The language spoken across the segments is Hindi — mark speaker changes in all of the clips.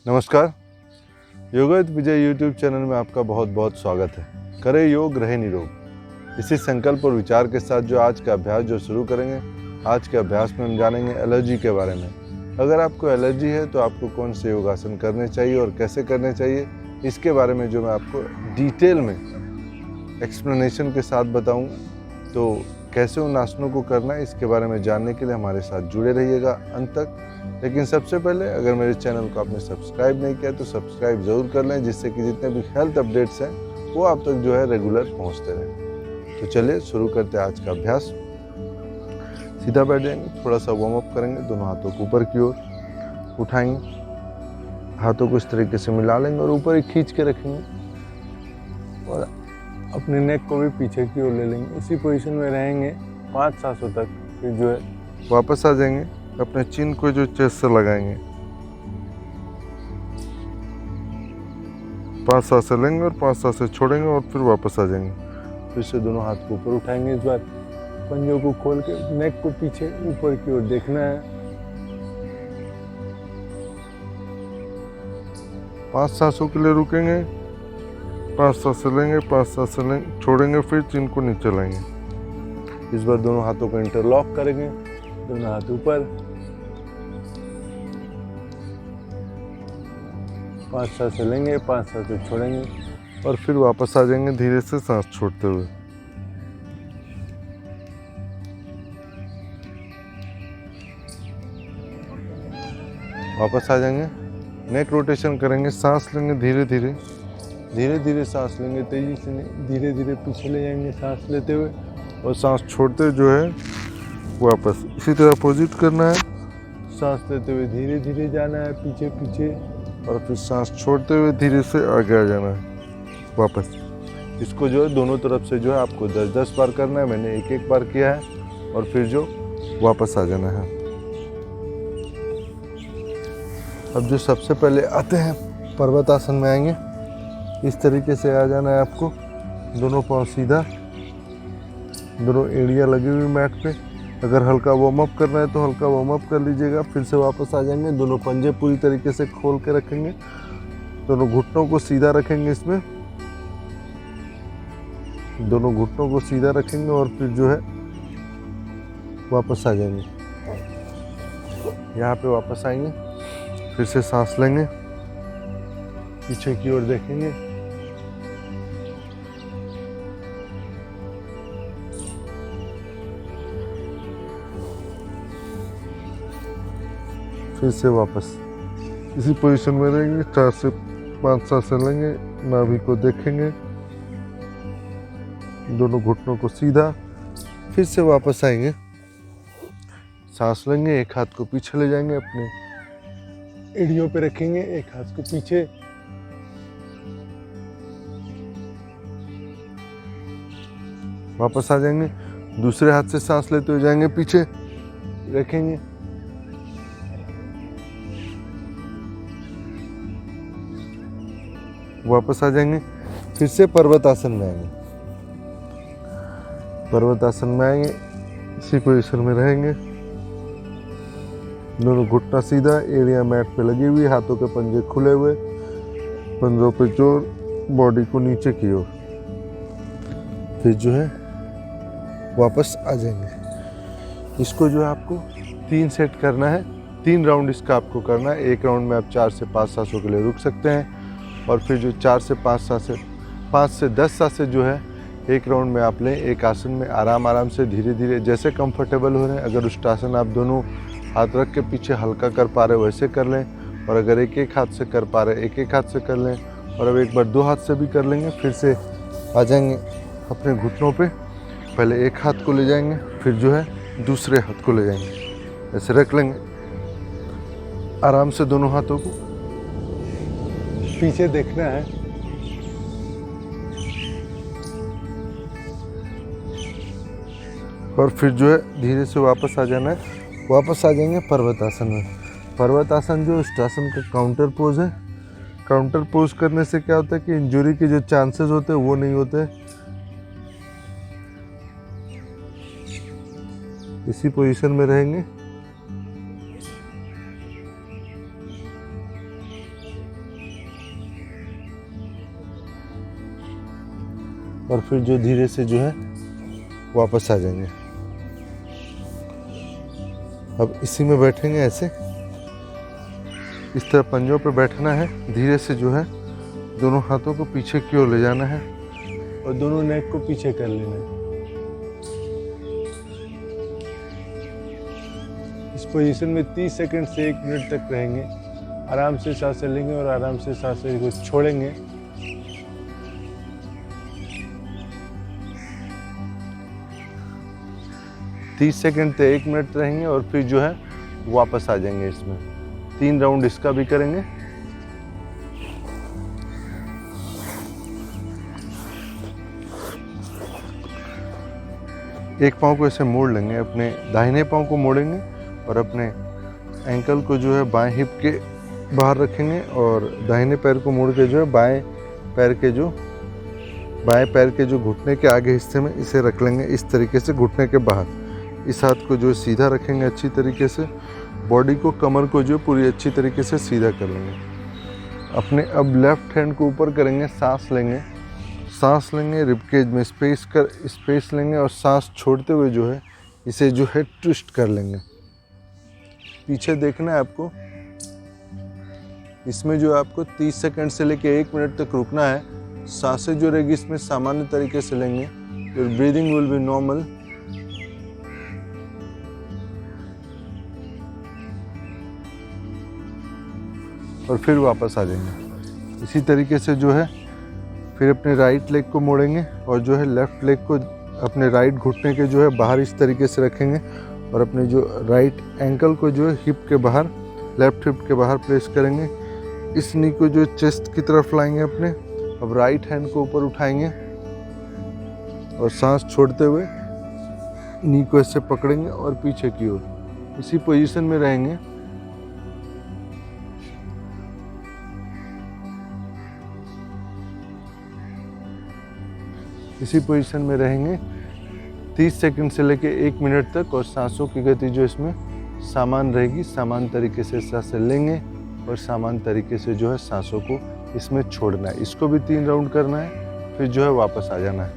Speaker 1: नमस्कार। Yoga with Vijay YouTube channel में आपका बहुत बहुत स्वागत है। करें योग, रहे निरोग। इसी संकल्प और विचार के साथ जो आज का अभ्यास शुरू करेंगे। आज के अभ्यास में हम जानेंगे एलर्जी के बारे में। अगर आपको एलर्जी है तो आपको कौन से योगासन करने चाहिए और कैसे करने चाहिए, इसके बारे में जो मैं आपको डिटेल में एक्सप्लेनेशन के साथ बताऊँ। तो कैसे उन आसनों को करना है, इसके बारे में जानने के लिए हमारे साथ जुड़े रहिएगा अंत तक। लेकिन सबसे पहले अगर मेरे चैनल को आपने सब्सक्राइब नहीं किया तो सब्सक्राइब ज़रूर कर लें, जिससे कि जितने भी हेल्थ अपडेट्स हैं वो आप तक रेगुलर पहुंचते रहें। तो चलिए शुरू करते हैं आज का अभ्यास। सीधा बैठ जाएंगे, थोड़ा सा वार्म अप करेंगे। दोनों हाथों को ऊपर की ओर उठाएंगे, हाथों को इस तरीके से मिला लेंगे और ऊपर ही खींच के रखेंगे और अपने नेक को भी पीछे की ओर ले लेंगे। इसी पोजीशन में रहेंगे 5 सांसों तक। फिर वापस आ जाएंगे, अपने चिन को चेस्ट से लगाएंगे। 5 सांसें लेंगे और 5 सांसें छोड़ेंगे और फिर वापस आ जाएंगे। फिर से दोनों हाथ को ऊपर उठाएंगे। इस बार पंजों को खोल के नेक को पीछे ऊपर की ओर देखना है। 5 सांसों के लिए रुकेंगे, 5 सांसें लेंगे, 5 सांसें लेंगे, छोड़ेंगे, फिर चिन को नीचे लाएंगे। इस बार दोनों हाथों को इंटरलॉक करेंगे, दोनों हाथ ऊपर। 5 सांसें लेंगे, 5 सांसें छोड़ेंगे और फिर वापस आ जाएंगे धीरे से सांस छोड़ते हुए। वापस आ जाएंगे, नेक रोटेशन करेंगे, सांस लेंगे धीरे धीरे, धीरे धीरे सांस लेंगे, तेजी से नहीं, धीरे धीरे पीछे ले जाएंगे सांस लेते हुए और सांस छोड़ते वापस। इसी तरह अपोजिट करना है, सांस लेते हुए धीरे धीरे जाना है पीछे पीछे और फिर सांस छोड़ते हुए धीरे से आगे आ जाना है वापस। इसको दोनों तरफ से आपको 10-10 बार करना है। मैंने एक बार किया है और फिर वापस आ जाना है। अब सबसे पहले आते हैं पर्वत आसन में आएंगे। इस तरीके से आ जाना है आपको, दोनों पाँव सीधा, दोनों एड़ियाँ लगी हुई मैट पे। अगर हल्का वार्म अप करना है तो हल्का वार्म अप कर लीजिएगा। फिर से वापस आ जाएंगे, दोनों पंजे पूरी तरीके से खोल के रखेंगे, दोनों घुटनों को सीधा रखेंगे। इसमें दोनों घुटनों को सीधा रखेंगे और फिर वापस आ जाएंगे। यहाँ पे वापस आएंगे, फिर से सांस लेंगे, पीछे की ओर देखेंगे, फिर से वापस इसी पोजीशन में रहेंगे। 4 से 5 सांसें लेंगे, नाभि को देखेंगे, दोनों घुटनों को सीधा, फिर से वापस आएंगे, सांस लेंगे, एक हाथ को पीछे ले जाएंगे, अपने एड़ियों पे रखेंगे, एक हाथ को पीछे, वापस आ जाएंगे, दूसरे हाथ से सांस लेते हुए जाएंगे, पीछे रखेंगे, वापस आ जाएंगे, फिर से पर्वत आसन में आएंगे। पर्वत आसन में आएंगे, इसी पोजीशन में रहेंगे, दोनों घुटना सीधा, एड़ियां मैट पे लगी हुई, हाथों के पंजे खुले हुए, पंजों पे जोर, बॉडी को नीचे की ओर। फिर वापस आ जाएंगे। इसको आपको 3 सेट करना है, 3 राउंड इसका आपको करना है। एक राउंड में आप 4 से 5 सांसों के लिए रुक सकते हैं और फिर 4 से 5 सांसें, 5 से 10 सांसें एक राउंड में आप लें। एक आसन में आराम से धीरे धीरे जैसे कंफर्टेबल हो रहे हैं। अगर उष्टासन आप दोनों हाथ रख के पीछे हल्का कर पा रहे वैसे कर लें, और अगर एक हाथ से कर पा रहे एक हाथ से कर लें, और अब एक बार 2 हाथ से भी कर लेंगे। फिर से आ जाएंगे अपने घुटनों पे, पहले एक हाथ को ले जाएंगे, फिर दूसरे हाथ को ले जाएंगे, ऐसे रख लेंगे। आराम से दोनों हाथों को पीछे देखना है और फिर धीरे से वापस आ जाना है। वापस आ जाएंगे पर्वत आसन में। पर्वत आसन उष्टासन का काउंटर पोज है। काउंटर पोज करने से क्या होता है कि इंजरी के चांसेस होते हैं वो नहीं होते। इसी पोजीशन में रहेंगे, और फिर जो धीरे से जो है वापस आ जाएंगे। अब इसी में बैठेंगे ऐसे, इस तरह पंजों पे बैठना है। धीरे से जो है दोनों हाथों को पीछे की ओर ले जाना है और दोनों नेक को पीछे कर लेना है। इस पोजीशन में 30 सेकंड से 1 मिनट तक रहेंगे। आराम से सांसें लेंगे और आराम से सांसें को छोड़ेंगे। तीस सेकंड से 1 मिनट रहेंगे और फिर जो है वापस आ जाएंगे। इसमें 3 राउंड इसका भी करेंगे। एक पाँव को ऐसे मोड़ लेंगे, अपने दाहिने पाँव को मोड़ेंगे और अपने एंकल को जो है बाएं हिप के बाहर रखेंगे और दाहिने पैर को मोड़ के जो है बाएं पैर के जो घुटने के आगे हिस्से में इसे रख लेंगे, इस तरीके से घुटने के बाहर। इस हाथ को जो सीधा रखेंगे अच्छी तरीके से, बॉडी को, कमर को जो पूरी अच्छी तरीके से सीधा कर लेंगे। अपने अब लेफ्ट हैंड को ऊपर करेंगे, सांस लेंगे, रिबकेज में स्पेस लेंगे और सांस छोड़ते हुए जो है इसे जो है ट्विस्ट कर लेंगे। पीछे देखना है आपको। इसमें जो आपको 30 सेकंड से लेके 1 मिनट तक रुकना है। सांसें जो रहेगी इसमें सामान्य तरीके से लेंगे। Your breathing will be normal. और फिर वापस आ जाएंगे। इसी तरीके से जो है फिर अपने राइट लेग को मोड़ेंगे और जो है लेफ्ट लेग को अपने राइट घुटने के जो है बाहर इस तरीके से रखेंगे और अपने जो राइट एंकल को जो है हिप के बाहर, लेफ्ट हिप के बाहर प्लेस करेंगे। इस नी को जो चेस्ट की तरफ लाएंगे अपने। अब राइट हैंड को ऊपर उठाएंगे और सांस छोड़ते हुए नी को ऐसे पकड़ेंगे और पीछे की ओर इसी पोजीशन में रहेंगे। इसी पोजीशन में रहेंगे 30 सेकंड से लेके 1 मिनट तक और सांसों की गति जो इसमें सामान रहेगी। सामान तरीके से सांसें लेंगे और सामान तरीके से जो है सांसों को इसमें छोड़ना है। इसको भी 3 राउंड करना है, फिर जो है वापस आ जाना है।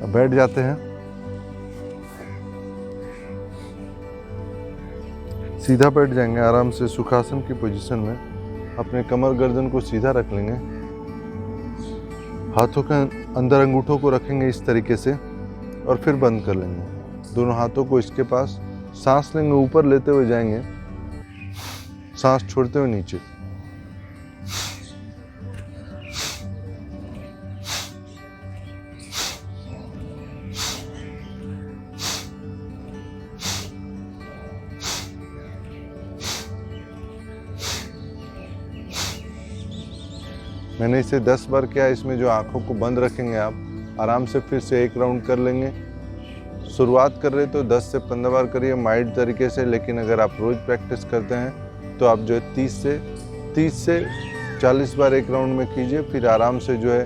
Speaker 1: अब बैठ जाते हैं। सीधा बैठ जाएंगे आराम से सुखासन की पोजीशन में। अपने कमर गर्दन को सीधा रख लेंगे। हाथों के अंदर अंगूठों को रखेंगे इस तरीके से और फिर बंद कर लेंगे। दोनों हाथों को इसके पास। सांस लेंगे, ऊपर लेते हुए जाएंगे, सांस छोड़ते हुए नीचे। मैंने इसे 10 बार किया। इसमें जो आंखों को बंद रखेंगे आप, आराम से फिर से 1 राउंड कर लेंगे। शुरुआत कर रहे तो 10 से 15 बार करिए माइल्ड तरीके से, लेकिन अगर आप रोज़ प्रैक्टिस करते हैं तो आप जो है 30 से 40 बार 1 राउंड में कीजिए। फिर आराम से जो है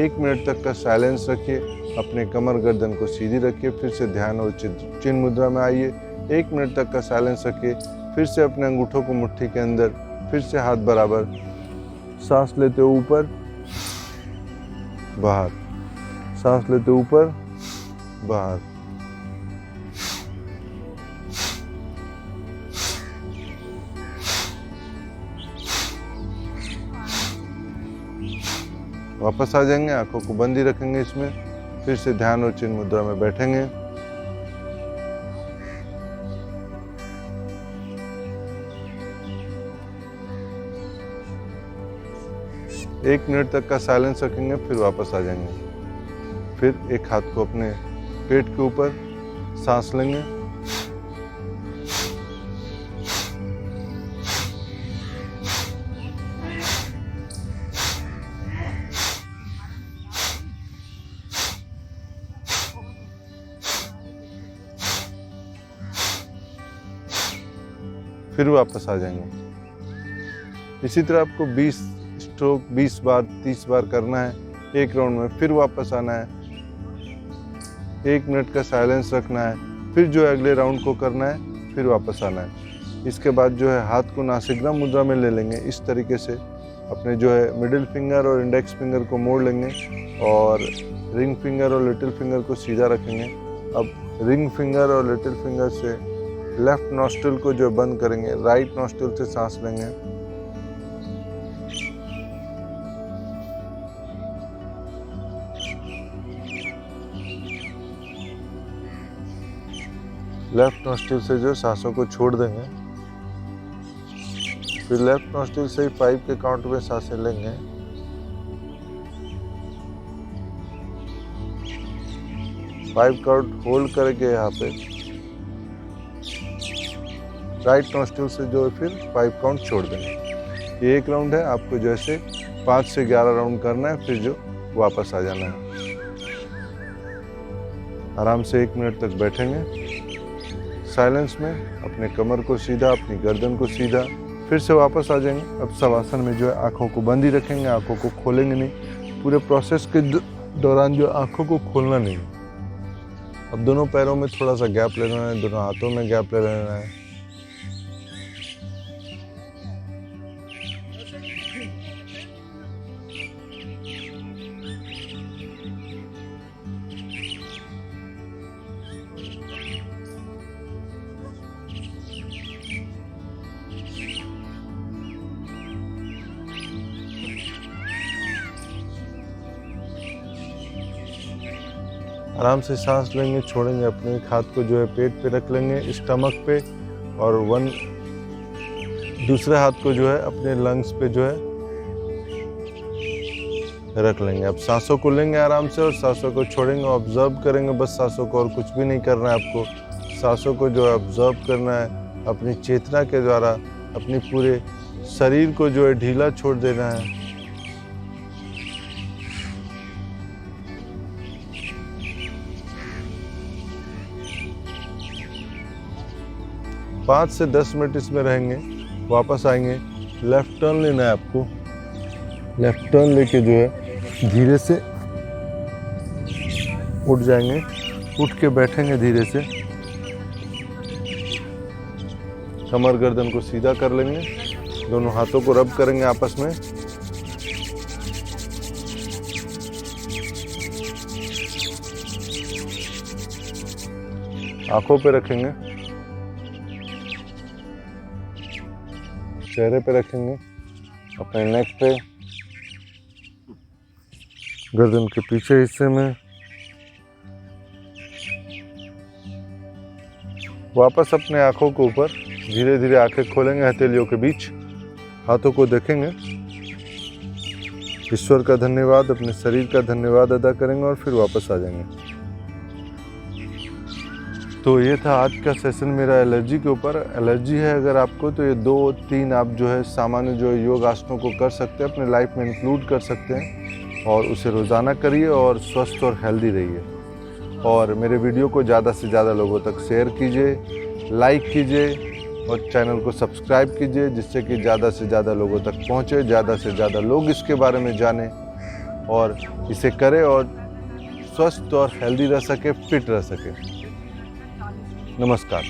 Speaker 1: 1 मिनट तक का साइलेंस रखिए। अपने कमर गर्दन को सीधी रखिए। फिर से ध्यान और चिन्ह मुद्रा में आइए। 1 मिनट तक का साइलेंस रखिए। फिर से अपने अंगूठों को मुट्ठी के अंदर, फिर से हाथ बराबर। सांस लेते ऊपर बाहर, सांस लेते ऊपर बाहर। वापस आ जाएंगे, आंखों को बंद ही रखेंगे इसमें। फिर से ध्यान और चिन्ह मुद्रा में बैठेंगे। एक मिनट तक का साइलेंस रखेंगे, फिर वापस आ जाएंगे। फिर एक हाथ को अपने पेट के ऊपर, सांस लेंगे। फिर वापस आ जाएंगे। इसी तरह आपको 20 स्ट्रोक 20 बार 30 बार करना है 1 राउंड में। फिर वापस आना है, 1 मिनट का साइलेंस रखना है। फिर जो है अगले राउंड को करना है, फिर वापस आना है। इसके बाद जो है हाथ को नासिग्राम मुद्रा में ले लेंगे इस तरीके से। अपने जो है मिडिल फिंगर और इंडेक्स फिंगर को मोड़ लेंगे और रिंग फिंगर और लिटिल फिंगर को सीधा रखेंगे। अब रिंग फिंगर और लिटिल फिंगर से लेफ्ट नॉस्ट्रिल को जो बंद करेंगे, राइट नॉस्ट्रिल से सांस लेंगे। लेफ्ट नॉस्ट्रिल से जो सांसों को छोड़ देंगे। फिर लेफ्ट नॉस्ट्रिल से 5 के काउंट में सांसें लेंगे। फाइव काउंट होल्ड करके यहाँ पे राइट नॉस्ट्रिल से जो है फिर 5 काउंट छोड़ देंगे। ये एक राउंड है। आपको जैसे 5 से 11 राउंड करना है, फिर जो वापस आ जाना है। आराम से 1 मिनट तक बैठेंगे साइलेंस में, अपने कमर को सीधा, अपनी गर्दन को सीधा, फिर से वापस आ जाएंगे। अब शवासन में जो है आँखों को बंद ही रखेंगे, आँखों को खोलेंगे नहीं। पूरे प्रोसेस के दौरान जो आँखों को खोलना नहीं। अब दोनों पैरों में थोड़ा सा गैप ले लेना है, दोनों हाथों में गैप ले लेना है। आराम से सांस लेंगे, छोड़ेंगे। अपने एक हाथ को जो है पेट पे रख लेंगे, स्टमक पे, और दूसरे हाथ को जो है अपने लंग्स पे जो है रख लेंगे। अब सांसों को लेंगे आराम से और सांसों को छोड़ेंगे। ऑब्जर्व करेंगे बस सांसों को, और कुछ भी नहीं करना है आपको। सांसों को जो है ऑब्जर्व करना है अपनी चेतना के द्वारा। अपनी पूरे शरीर को जो है ढीला छोड़ देना है। पाँच से 10 मिनट इसमें रहेंगे, वापस आएंगे। लेफ्ट टर्न लेना है आपको। लेफ्ट टर्न लेके जो है धीरे से उठ जाएंगे, उठ के बैठेंगे धीरे से। कमर गर्दन को सीधा कर लेंगे, दोनों हाथों को रब करेंगे आपस में। आंखों पे रखेंगे, चेहरे पे रखेंगे, अपने नेक पे, गर्दन के पीछे हिस्से में। वापस अपने आंखों के ऊपर धीरे धीरे आंखें खोलेंगे, हथेलियों के बीच हाथों को देखेंगे। ईश्वर का धन्यवाद, अपने शरीर का धन्यवाद अदा करेंगे और फिर वापस आ जाएंगे। तो ये था आज का सेशन मेरा एलर्जी के ऊपर। एलर्जी है अगर आपको, तो ये 2-3 आप जो है सामान्य जो योग आसनों को कर सकते हैं, अपने लाइफ में इंक्लूड कर सकते हैं, और उसे रोज़ाना करिए और स्वस्थ और हेल्दी रहिए। और मेरे वीडियो को ज़्यादा से ज़्यादा लोगों तक शेयर कीजिए, लाइक कीजिए और चैनल को सब्सक्राइब कीजिए, जिससे कि ज़्यादा से ज़्यादा लोगों तक पहुँचे, ज़्यादा से ज़्यादा लोग इसके बारे में जानें और इसे करें और स्वस्थ और हेल्दी रह सके, फिट रह सके। नमस्कार।